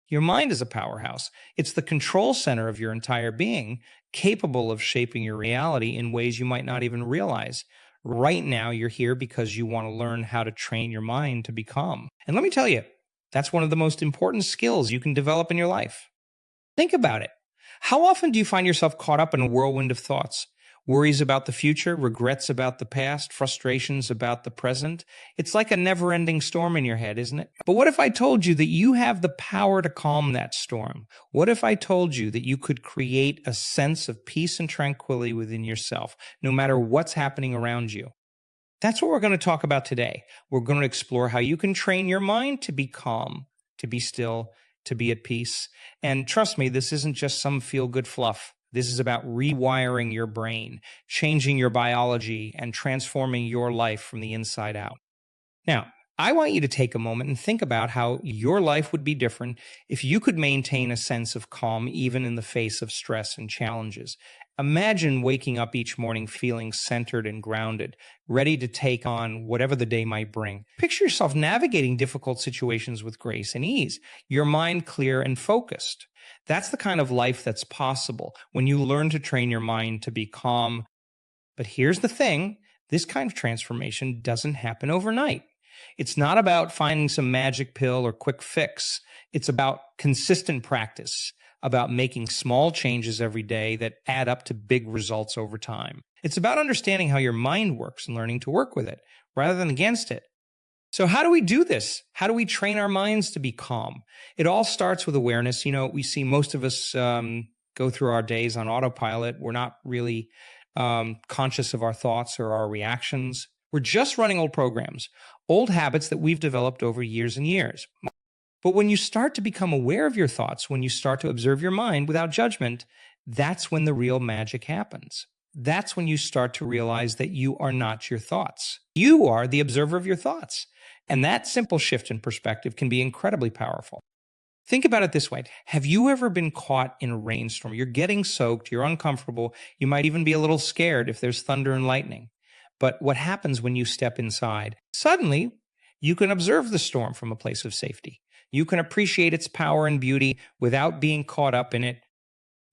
Your mind is a powerhouse. It's the control center of your entire being, capable of shaping your reality in ways you might not even realize. Right now, you're here because you want to learn how to train your mind to be calm. And let me tell you, that's one of the most important skills you can develop in your life. Think about it. How often do you find yourself caught up in a whirlwind of thoughts? Worries about the future, regrets about the past, frustrations about the present. It's like a never-ending storm in your head, isn't it? But what if I told you that you have the power to calm that storm? What if I told you that you could create a sense of peace and tranquility within yourself, no matter what's happening around you? That's what we're going to talk about today. We're going to explore how you can train your mind to be calm, to be still, to be at peace. And trust me, this isn't just some feel-good fluff. This is about rewiring your brain, changing your biology, and transforming your life from the inside out. Now, I want you to take a moment and think about how your life would be different if you could maintain a sense of calm even in the face of stress and challenges. Imagine waking up each morning feeling centered and grounded, ready to take on whatever the day might bring. Picture yourself navigating difficult situations with grace and ease, your mind clear and focused. That's the kind of life that's possible when you learn to train your mind to be calm. But here's the thing, this kind of transformation doesn't happen overnight. It's not about finding some magic pill or quick fix. It's about consistent practice, about making small changes every day that add up to big results over time. It's about understanding how your mind works and learning to work with it rather than against it. So how do we do this? How do we train our minds to be calm? It all starts with awareness. We see most of us go through our days on autopilot. We're not really conscious of our thoughts or our reactions. We're just running old programs, old habits that we've developed over years and years. But when you start to become aware of your thoughts, when you start to observe your mind without judgment, that's when the real magic happens. That's when you start to realize that you are not your thoughts. You are the observer of your thoughts. And that simple shift in perspective can be incredibly powerful. Think about it this way. Have you ever been caught in a rainstorm? You're getting soaked, you're uncomfortable, you might even be a little scared if there's thunder and lightning. But what happens when you step inside? Suddenly, you can observe the storm from a place of safety. You can appreciate its power and beauty without being caught up in it.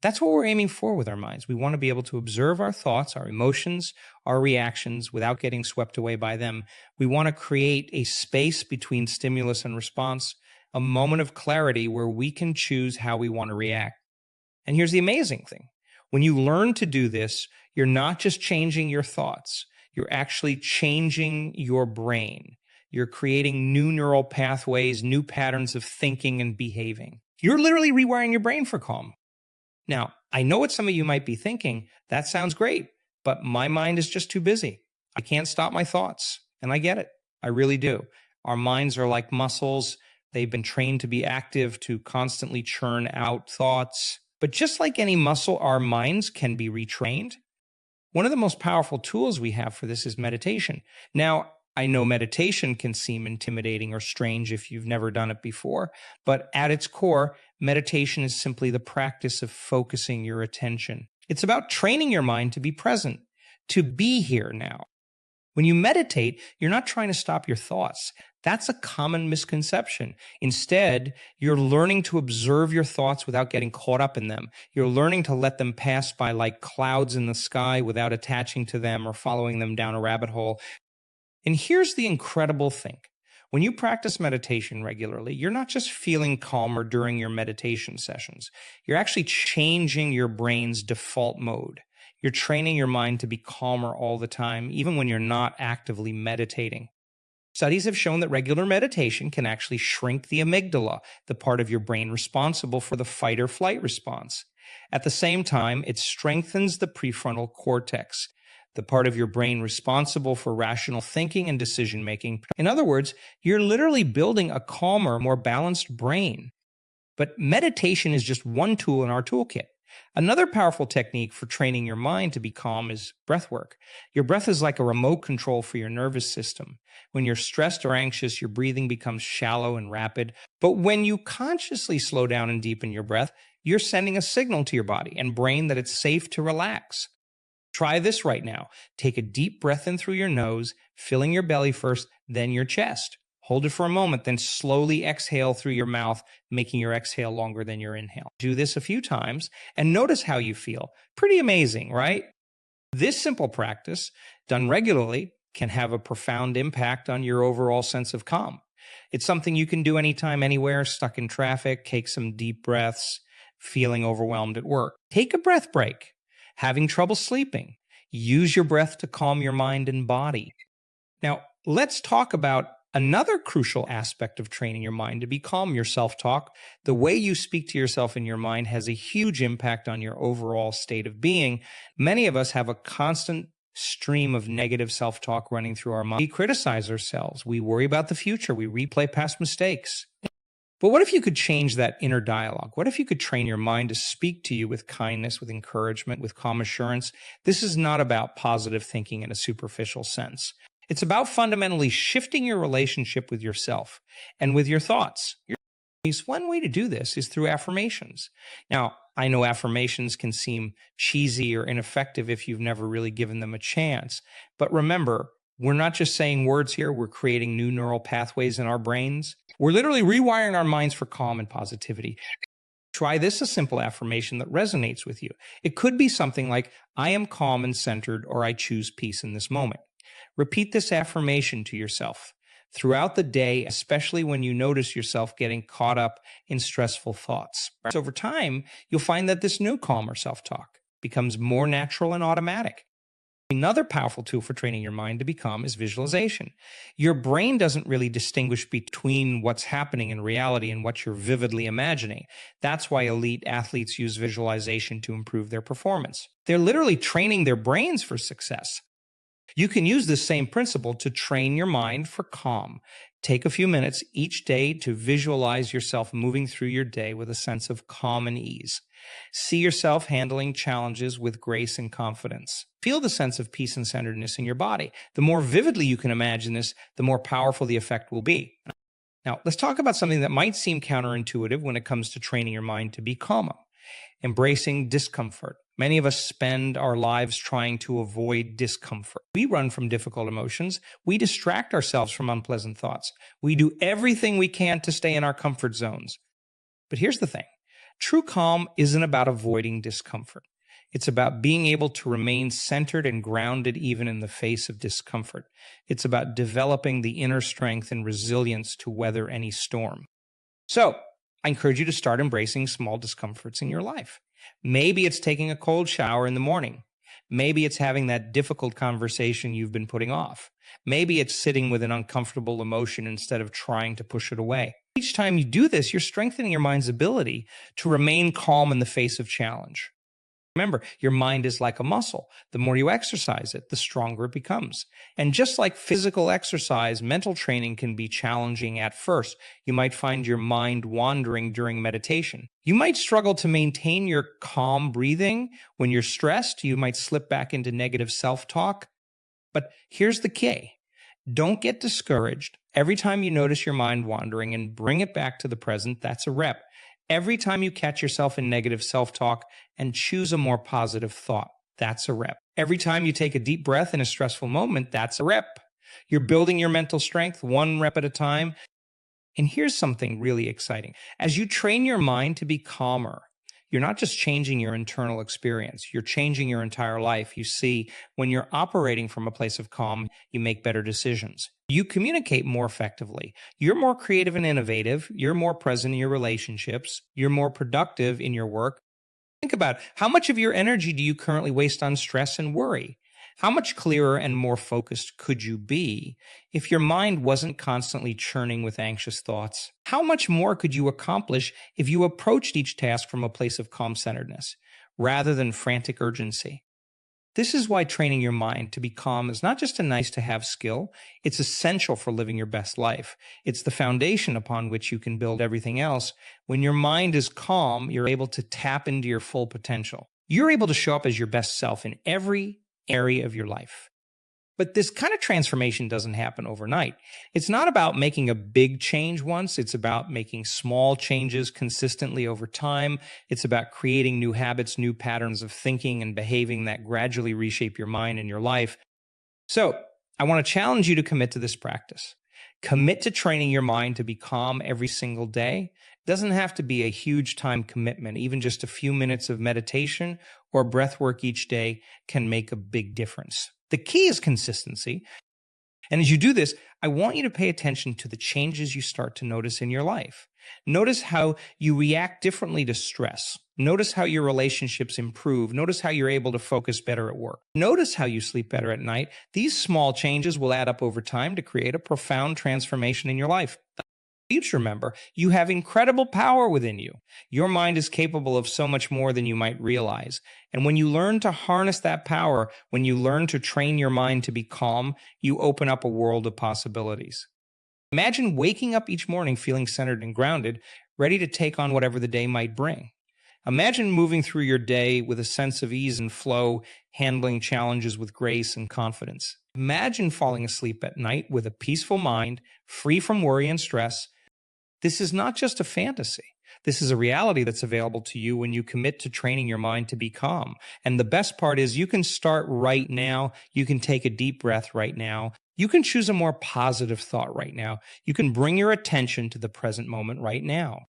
That's what we're aiming for with our minds. We want to be able to observe our thoughts, our emotions, our reactions without getting swept away by them. We want to create a space between stimulus and response, a moment of clarity where we can choose how we want to react. And here's the amazing thing. When you learn to do this, you're not just changing your thoughts. You're actually changing your brain. You're creating new neural pathways, new patterns of thinking and behaving. You're literally rewiring your brain for calm. Now, I know what some of you might be thinking. That sounds great, but my mind is just too busy. I can't stop my thoughts. And I get it. I really do. Our minds are like muscles. They've been trained to be active, to constantly churn out thoughts. But just like any muscle, our minds can be retrained. One of the most powerful tools we have for this is meditation. Now, I know meditation can seem intimidating or strange if you've never done it before, but at its core, meditation is simply the practice of focusing your attention. It's about training your mind to be present, to be here now. When you meditate, you're not trying to stop your thoughts. That's a common misconception. Instead, you're learning to observe your thoughts without getting caught up in them. You're learning to let them pass by like clouds in the sky without attaching to them or following them down a rabbit hole. And here's the incredible thing. When you practice meditation regularly, you're not just feeling calmer during your meditation sessions. You're actually changing your brain's default mode. You're training your mind to be calmer all the time, even when you're not actively meditating. Studies have shown that regular meditation can actually shrink the amygdala, the part of your brain responsible for the fight or flight response. At the same time, it strengthens the prefrontal cortex, the part of your brain responsible for rational thinking and decision-making. In other words, you're literally building a calmer, more balanced brain. But meditation is just one tool in our toolkit. Another powerful technique for training your mind to be calm is breath work. Your breath is like a remote control for your nervous system. When you're stressed or anxious, your breathing becomes shallow and rapid. But when you consciously slow down and deepen your breath, you're sending a signal to your body and brain that it's safe to relax. Try this right now. Take a deep breath in through your nose, filling your belly first, then your chest. Hold it for a moment, then slowly exhale through your mouth, making your exhale longer than your inhale. Do this a few times and notice how you feel. Pretty amazing, right? This simple practice, done regularly, can have a profound impact on your overall sense of calm. It's something you can do anytime, anywhere, stuck in traffic, take some deep breaths, feeling overwhelmed at work. Take a breath break, having trouble sleeping. Use your breath to calm your mind and body. Now, let's talk about another crucial aspect of training your mind to be calm, your self-talk. The way you speak to yourself in your mind has a huge impact on your overall state of being. Many of us have a constant stream of negative self-talk running through our mind. We criticize ourselves. We worry about the future. We replay past mistakes. But what if you could change that inner dialogue? What if you could train your mind to speak to you with kindness, with encouragement, with calm assurance? This is not about positive thinking in a superficial sense. It's about fundamentally shifting your relationship with yourself and with your thoughts. One way to do this is through affirmations. Now, I know affirmations can seem cheesy or ineffective if you've never really given them a chance. But remember, we're not just saying words here, we're creating new neural pathways in our brains. We're literally rewiring our minds for calm and positivity. Try this a simple affirmation that resonates with you. It could be something like, I am calm and centered, or I choose peace in this moment. Repeat this affirmation to yourself throughout the day, especially when you notice yourself getting caught up in stressful thoughts. Over time, you'll find that this new calmer self-talk becomes more natural and automatic. Another powerful tool for training your mind to be calm is visualization. Your brain doesn't really distinguish between what's happening in reality and what you're vividly imagining. That's why elite athletes use visualization to improve their performance. They're literally training their brains for success. You can use this same principle to train your mind for calm. Take a few minutes each day to visualize yourself moving through your day with a sense of calm and ease. See yourself handling challenges with grace and confidence. Feel the sense of peace and centeredness in your body. The more vividly you can imagine this, the more powerful the effect will be. Now, let's talk about something that might seem counterintuitive when it comes to training your mind to be calm. Embracing discomfort. Many of us spend our lives trying to avoid discomfort. We run from difficult emotions. We distract ourselves from unpleasant thoughts. We do everything we can to stay in our comfort zones. But here's the thing. True calm isn't about avoiding discomfort. It's about being able to remain centered and grounded even in the face of discomfort. It's about developing the inner strength and resilience to weather any storm. So, I encourage you to start embracing small discomforts in your life. Maybe it's taking a cold shower in the morning. Maybe it's having that difficult conversation you've been putting off. Maybe it's sitting with an uncomfortable emotion instead of trying to push it away. Each time you do this, you're strengthening your mind's ability to remain calm in the face of challenge. Remember, your mind is like a muscle. The more you exercise it, the stronger it becomes. And just like physical exercise, mental training can be challenging at first. You might find your mind wandering during meditation. You might struggle to maintain your calm breathing when you're stressed. You might slip back into negative self-talk. But here's the key. Don't get discouraged. Every time you notice your mind wandering and bring it back to the present, that's a rep. Every time you catch yourself in negative self-talk and choose a more positive thought, that's a rep. Every time you take a deep breath in a stressful moment, that's a rep. You're building your mental strength one rep at a time. And here's something really exciting. As you train your mind to be calmer, you're not just changing your internal experience, you're changing your entire life. You see, when you're operating from a place of calm, you make better decisions. You communicate more effectively. You're more creative and innovative. You're more present in your relationships. You're more productive in your work. Think about how much of your energy do you currently waste on stress and worry? How much clearer and more focused could you be if your mind wasn't constantly churning with anxious thoughts? How much more could you accomplish if you approached each task from a place of calm centeredness rather than frantic urgency? This is why training your mind to be calm is not just a nice-to-have skill, it's essential for living your best life. It's the foundation upon which you can build everything else. When your mind is calm, you're able to tap into your full potential. You're able to show up as your best self in every area of your life. But this kind of transformation doesn't happen overnight. It's not about making a big change once. It's about making small changes consistently over time. It's about creating new habits, new patterns of thinking and behaving that gradually reshape your mind and your life. So I want to challenge you to commit to this practice. Commit to training your mind to be calm every single day. It doesn't have to be a huge time commitment. Even just a few minutes of meditation or breath work each day can make a big difference. The key is consistency. And as you do this, I want you to pay attention to the changes you start to notice in your life. Notice how you react differently to stress. Notice how your relationships improve. Notice how you're able to focus better at work. Notice how you sleep better at night. These small changes will add up over time to create a profound transformation in your life. Please remember, you have incredible power within you. Your mind is capable of so much more than you might realize. And when you learn to harness that power, when you learn to train your mind to be calm, you open up a world of possibilities. Imagine waking up each morning feeling centered and grounded, ready to take on whatever the day might bring. Imagine moving through your day with a sense of ease and flow, handling challenges with grace and confidence. Imagine falling asleep at night with a peaceful mind, free from worry and stress. This is not just a fantasy. This is a reality that's available to you when you commit to training your mind to be calm. And the best part is you can start right now. You can take a deep breath right now. You can choose a more positive thought right now. You can bring your attention to the present moment right now.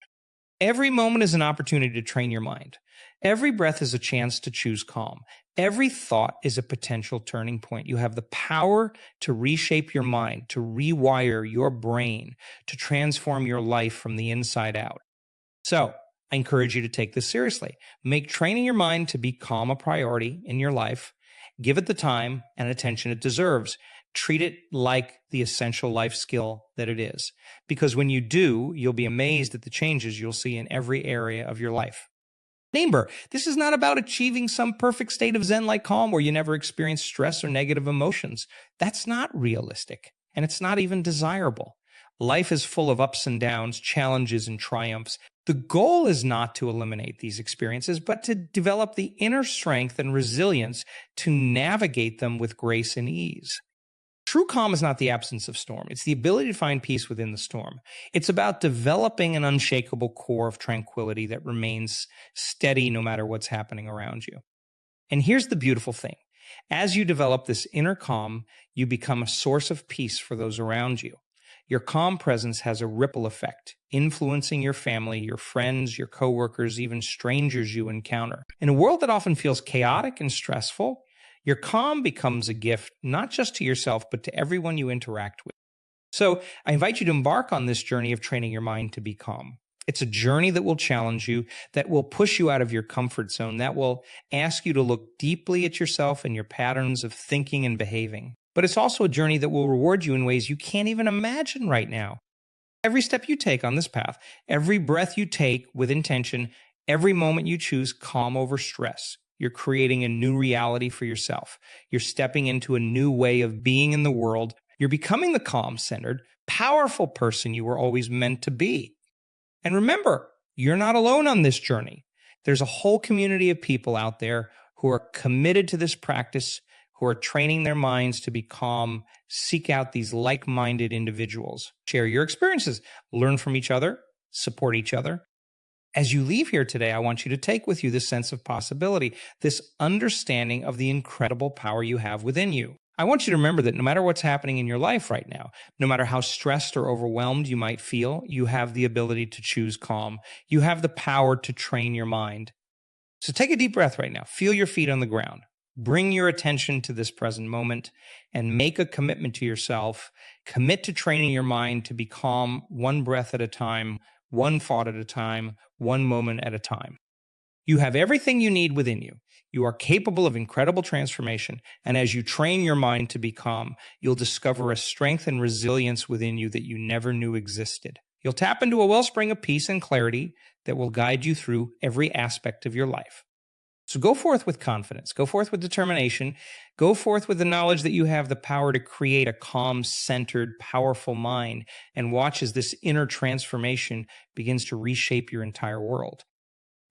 Every moment is an opportunity to train your mind. Every breath is a chance to choose calm. Every thought is a potential turning point. You have the power to reshape your mind, to rewire your brain, to transform your life from the inside out. So, I encourage you to take this seriously. Make training your mind to be calm a priority in your life. Give it the time and attention it deserves. Treat it like the essential life skill that it is. Because when you do, you'll be amazed at the changes you'll see in every area of your life. Remember, this is not about achieving some perfect state of Zen-like calm where you never experience stress or negative emotions. That's not realistic, and it's not even desirable. Life is full of ups and downs, challenges and triumphs. The goal is not to eliminate these experiences, but to develop the inner strength and resilience to navigate them with grace and ease. True calm is not the absence of storm. It's the ability to find peace within the storm. It's about developing an unshakable core of tranquility that remains steady no matter what's happening around you. And here's the beautiful thing. As you develop this inner calm, you become a source of peace for those around you. Your calm presence has a ripple effect, influencing your family, your friends, your coworkers, even strangers you encounter. In a world that often feels chaotic and stressful, your calm becomes a gift, not just to yourself, but to everyone you interact with. So I invite you to embark on this journey of training your mind to be calm. It's a journey that will challenge you, that will push you out of your comfort zone, that will ask you to look deeply at yourself and your patterns of thinking and behaving. But it's also a journey that will reward you in ways you can't even imagine right now. Every step you take on this path, every breath you take with intention, every moment you choose calm over stress, you're creating a new reality for yourself. You're stepping into a new way of being in the world. You're becoming the calm-centered, powerful person you were always meant to be. And remember, you're not alone on this journey. There's a whole community of people out there who are committed to this practice, who are training their minds to be calm. Seek out these like-minded individuals. Share your experiences. Learn from each other. Support each other. As you leave here today, I want you to take with you this sense of possibility, this understanding of the incredible power you have within you. I want you to remember that no matter what's happening in your life right now, no matter how stressed or overwhelmed you might feel, you have the ability to choose calm. You have the power to train your mind. So take a deep breath right now. Feel your feet on the ground. Bring your attention to this present moment and make a commitment to yourself. Commit to training your mind to be calm, one breath at a time, one thought at a time, one moment at a time. You have everything you need within you. You are capable of incredible transformation, and as you train your mind to be calm, you'll discover a strength and resilience within you that you never knew existed. You'll tap into a wellspring of peace and clarity that will guide you through every aspect of your life. So go forth with confidence, go forth with determination, go forth with the knowledge that you have the power to create a calm, centered, powerful mind, and watch as this inner transformation begins to reshape your entire world.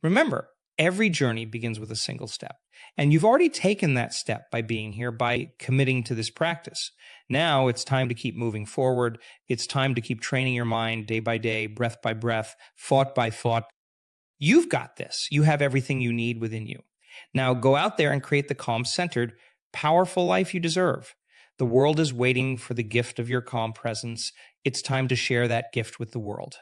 Remember, every journey begins with a single step, and you've already taken that step by being here, by committing to this practice. Now it's time to keep moving forward. It's time to keep training your mind day by day, breath by breath, thought by thought. You've got this. You have everything you need within you. Now go out there and create the calm-centered, powerful life you deserve. The world is waiting for the gift of your calm presence. it's time to share that gift with the world.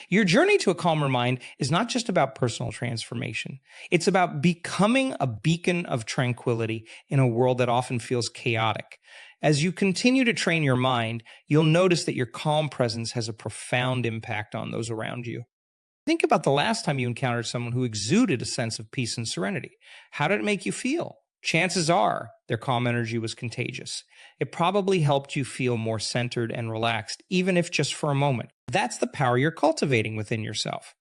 Your journey to a calmer mind is not just about personal transformation. It's about becoming a beacon of tranquility in a world that often feels chaotic. As you continue to train your mind, you'll notice that your calm presence has a profound impact on those around you. Think about the last time you encountered someone who exuded a sense of peace and serenity. How did it make you feel? Chances are their calm energy was contagious. It probably helped you feel more centered and relaxed, even if just for a moment. That's the power you're cultivating within yourself.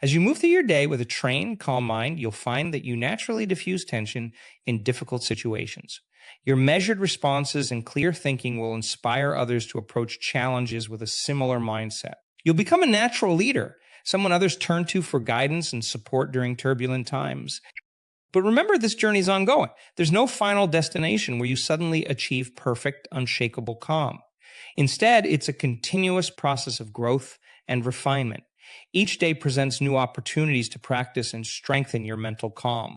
As you move through your day with a trained, calm mind, you'll find that you naturally diffuse tension in difficult situations. Your measured responses and clear thinking will inspire others to approach challenges with a similar mindset. You'll become a natural leader, someone others turn to for guidance and support during turbulent times. But remember, this journey is ongoing. There's no final destination where you suddenly achieve perfect, unshakable calm. Instead, it's a continuous process of growth and refinement. Each day presents new opportunities to practice and strengthen your mental calm.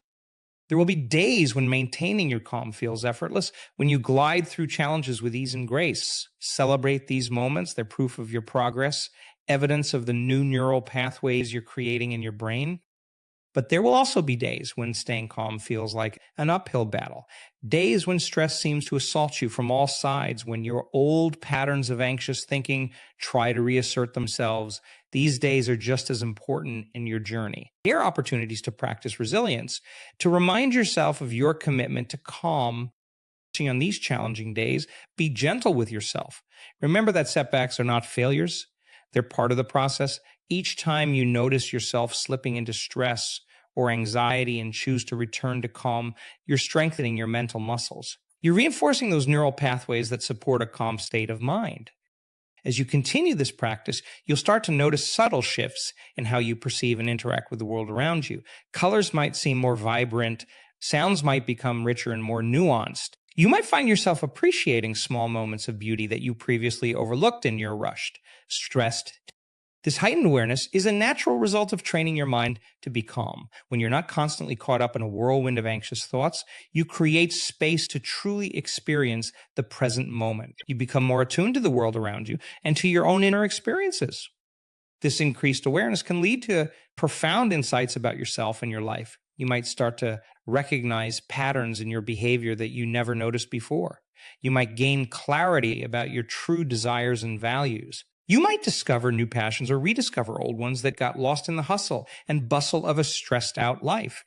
There will be days when maintaining your calm feels effortless, when you glide through challenges with ease and grace. Celebrate these moments. They're proof of your progress, evidence of the new neural pathways you're creating in your brain. But there will also be days when staying calm feels like an uphill battle. Days when stress seems to assault you from all sides, when your old patterns of anxious thinking try to reassert themselves. These days are just as important in your journey. They are opportunities to practice resilience, to remind yourself of your commitment to calm. On these challenging days, be gentle with yourself. Remember that setbacks are not failures. They're part of the process. Each time you notice yourself slipping into stress or anxiety and choose to return to calm, you're strengthening your mental muscles. You're reinforcing those neural pathways that support a calm state of mind. As you continue this practice, you'll start to notice subtle shifts in how you perceive and interact with the world around you. Colors might seem more vibrant, sounds might become richer and more nuanced. You might find yourself appreciating small moments of beauty that you previously overlooked in your rushed, stressed. This heightened awareness is a natural result of training your mind to be calm. When you're not constantly caught up in a whirlwind of anxious thoughts, you create space to truly experience the present moment. You become more attuned to the world around you and to your own inner experiences. This increased awareness can lead to profound insights about yourself and your life. You might start to recognize patterns in your behavior that you never noticed before. You might gain clarity about your true desires and values. You might discover new passions or rediscover old ones that got lost in the hustle and bustle of a stressed out life.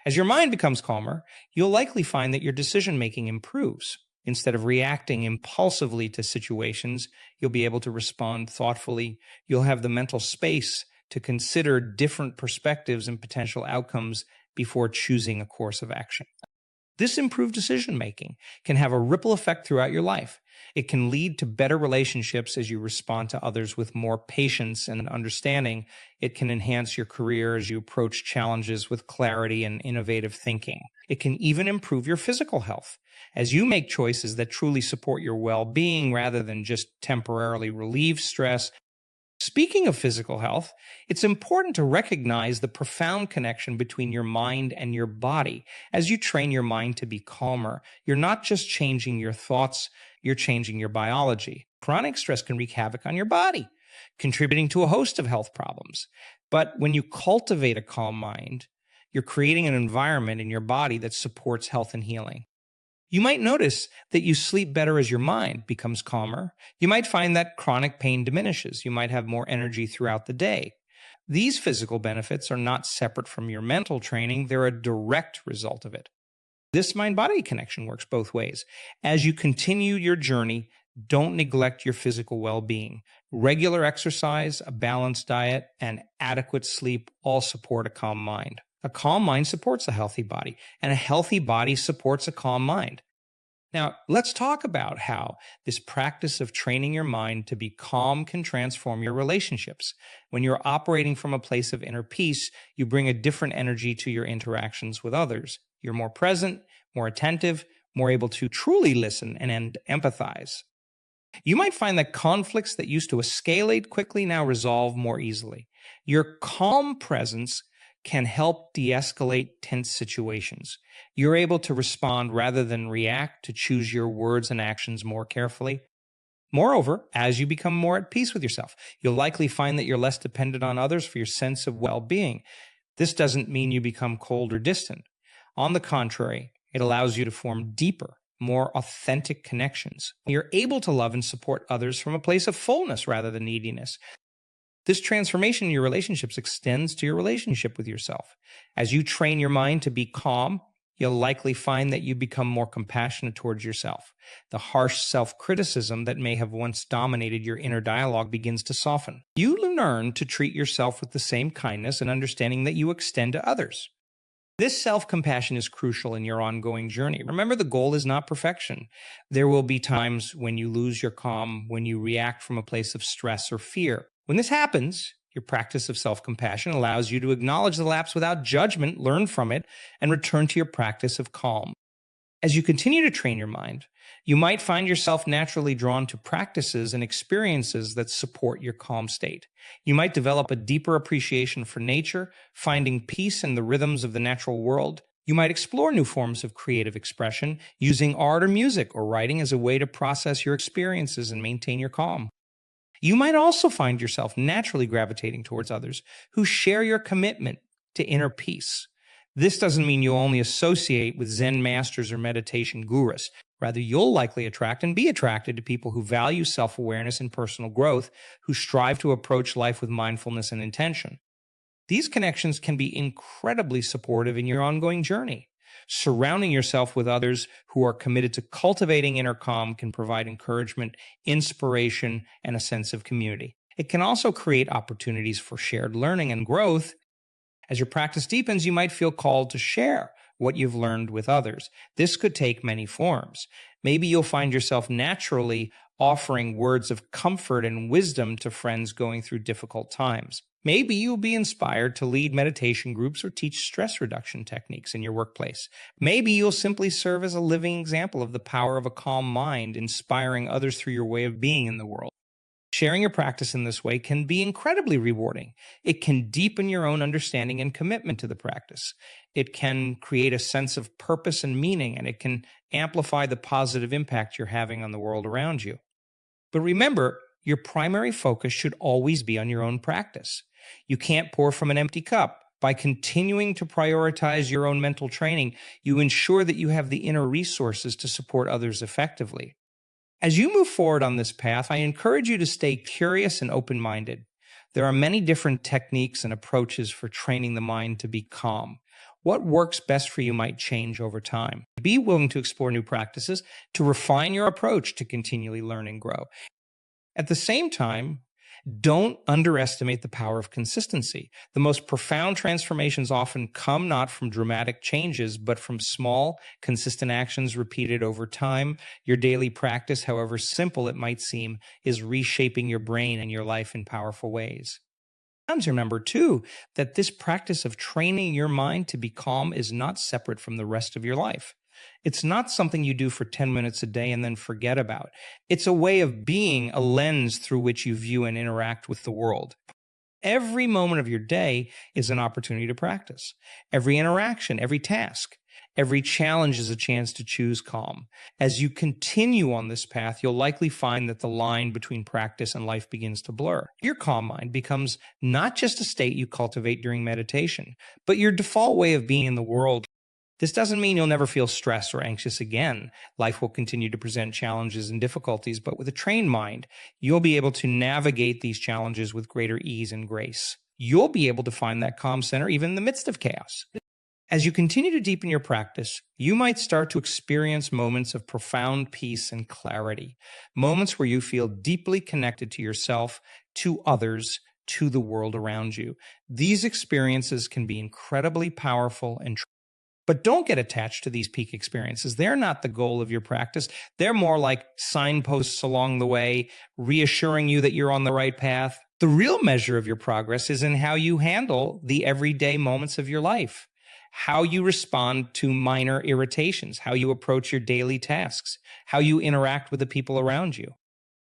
As your mind becomes calmer, you'll likely find that your decision-making improves. Instead of reacting impulsively to situations, you'll be able to respond thoughtfully. You'll have the mental space to consider different perspectives and potential outcomes before choosing a course of action. This improved decision-making can have a ripple effect throughout your life. It can lead to better relationships as you respond to others with more patience and understanding. It can enhance your career as you approach challenges with clarity and innovative thinking. It can even improve your physical health as you make choices that truly support your well-being rather than just temporarily relieve stress. Speaking of physical health, it's important to recognize the profound connection between your mind and your body. As you train your mind to be calmer, you're not just changing your thoughts, you're changing your biology. Chronic stress can wreak havoc on your body, contributing to a host of health problems. But when you cultivate a calm mind, you're creating an environment in your body that supports health and healing. You might notice that you sleep better as your mind becomes calmer. You might find that chronic pain diminishes. You might have more energy throughout the day. These physical benefits are not separate from your mental training. They're a direct result of it. This mind-body connection works both ways. As you continue your journey, don't neglect your physical well-being. Regular exercise, a balanced diet, and adequate sleep all support a calm mind. A calm mind supports a healthy body, and a healthy body supports a calm mind. Now, let's talk about how this practice of training your mind to be calm can transform your relationships. When you're operating from a place of inner peace, you bring a different energy to your interactions with others. You're more present, more attentive, more able to truly listen and empathize. You might find that conflicts that used to escalate quickly now resolve more easily. Your calm presence can help de-escalate tense situations. You're able to respond rather than react, to choose your words and actions more carefully. Moreover, as you become more at peace with yourself, you'll likely find that you're less dependent on others for your sense of well-being. This doesn't mean you become cold or distant. On the contrary, it allows you to form deeper, more authentic connections. You're able to love and support others from a place of fullness rather than neediness. This transformation in your relationships extends to your relationship with yourself. As you train your mind to be calm, you'll likely find that you become more compassionate towards yourself. The harsh self-criticism that may have once dominated your inner dialogue begins to soften. You learn to treat yourself with the same kindness and understanding that you extend to others. This self-compassion is crucial in your ongoing journey. Remember, the goal is not perfection. There will be times when you lose your calm, when you react from a place of stress or fear. When this happens, your practice of self-compassion allows you to acknowledge the lapse without judgment, learn from it, and return to your practice of calm. As you continue to train your mind, you might find yourself naturally drawn to practices and experiences that support your calm state. You might develop a deeper appreciation for nature, finding peace in the rhythms of the natural world. You might explore new forms of creative expression, using art or music or writing as a way to process your experiences and maintain your calm. You might also find yourself naturally gravitating towards others who share your commitment to inner peace. This doesn't mean you'll only associate with Zen masters or meditation gurus. Rather, you'll likely attract and be attracted to people who value self-awareness and personal growth, who strive to approach life with mindfulness and intention. These connections can be incredibly supportive in your ongoing journey. Surrounding yourself with others who are committed to cultivating inner calm can provide encouragement, inspiration, and a sense of community. It can also create opportunities for shared learning and growth. As your practice deepens, you might feel called to share what you've learned with others. This could take many forms. Maybe you'll find yourself naturally offering words of comfort and wisdom to friends going through difficult times. Maybe you'll be inspired to lead meditation groups or teach stress reduction techniques in your workplace. Maybe you'll simply serve as a living example of the power of a calm mind, inspiring others through your way of being in the world. Sharing your practice in this way can be incredibly rewarding. It can deepen your own understanding and commitment to the practice. It can create a sense of purpose and meaning, and it can amplify the positive impact you're having on the world around you. But remember, your primary focus should always be on your own practice. You can't pour from an empty cup. By continuing to prioritize your own mental training, you ensure that you have the inner resources to support others effectively. As you move forward on this path, I encourage you to stay curious and open-minded. There are many different techniques and approaches for training the mind to be calm. What works best for you might change over time. Be willing to explore new practices, to refine your approach, to continually learn and grow. At the same time, don't underestimate the power of consistency. The most profound transformations often come not from dramatic changes, but from small, consistent actions repeated over time. Your daily practice, however simple it might seem, is reshaping your brain and your life in powerful ways. Sometimes remember, too, that this practice of training your mind to be calm is not separate from the rest of your life. It's not something you do for 10 minutes a day and then forget about. It's a way of being, a lens through which you view and interact with the world. Every moment of your day is an opportunity to practice. Every interaction, every task, every challenge is a chance to choose calm. As you continue on this path, you'll likely find that the line between practice and life begins to blur. Your calm mind becomes not just a state you cultivate during meditation, but your default way of being in the world. This doesn't mean you'll never feel stressed or anxious again. Life will continue to present challenges and difficulties, but with a trained mind, you'll be able to navigate these challenges with greater ease and grace. You'll be able to find that calm center even in the midst of chaos. As you continue to deepen your practice, you might start to experience moments of profound peace and clarity, moments where you feel deeply connected to yourself, to others, to the world around you. These experiences can be incredibly powerful and but don't get attached to these peak experiences. They're not the goal of your practice. They're more like signposts along the way, reassuring you that you're on the right path. The real measure of your progress is in how you handle the everyday moments of your life, how you respond to minor irritations, how you approach your daily tasks, how you interact with the people around you.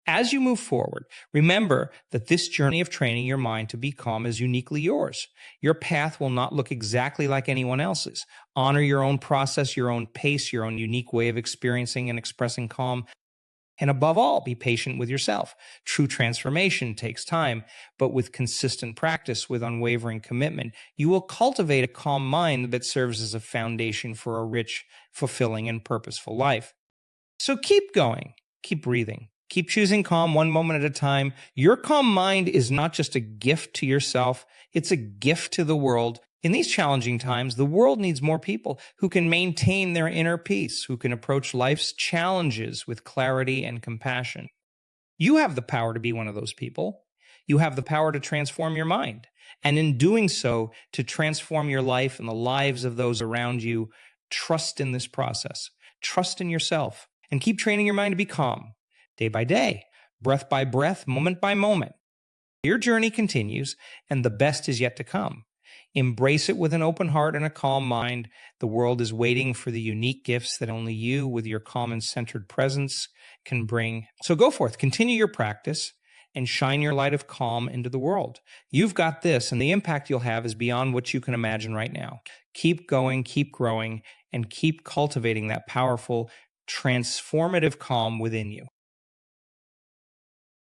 As you move forward, remember that this journey of training your mind to be calm is uniquely yours. Your path will not look exactly like anyone else's. Honor your own process, your own pace, your own unique way of experiencing and expressing calm. And above all, be patient with yourself. True transformation takes time, but with consistent practice, with unwavering commitment, you will cultivate a calm mind that serves as a foundation for a rich, fulfilling, and purposeful life. So keep going, keep breathing, keep choosing calm one moment at a time. Your calm mind is not just a gift to yourself, it's a gift to the world. In these challenging times, the world needs more people who can maintain their inner peace, who can approach life's challenges with clarity and compassion. You have the power to be one of those people. You have the power to transform your mind. And in doing so, to transform your life and the lives of those around you. Trust in this process. Trust in yourself. And keep training your mind to be calm, day by day, breath by breath, moment by moment. Your journey continues, and the best is yet to come. Embrace it with an open heart and a calm mind. The world is waiting for the unique gifts that only you, with your calm and centered presence, can bring. So go forth, continue your practice, and shine your light of calm into the world. You've got this, and the impact you'll have is beyond what you can imagine right now. Keep going, keep growing, and keep cultivating that powerful, transformative calm within you.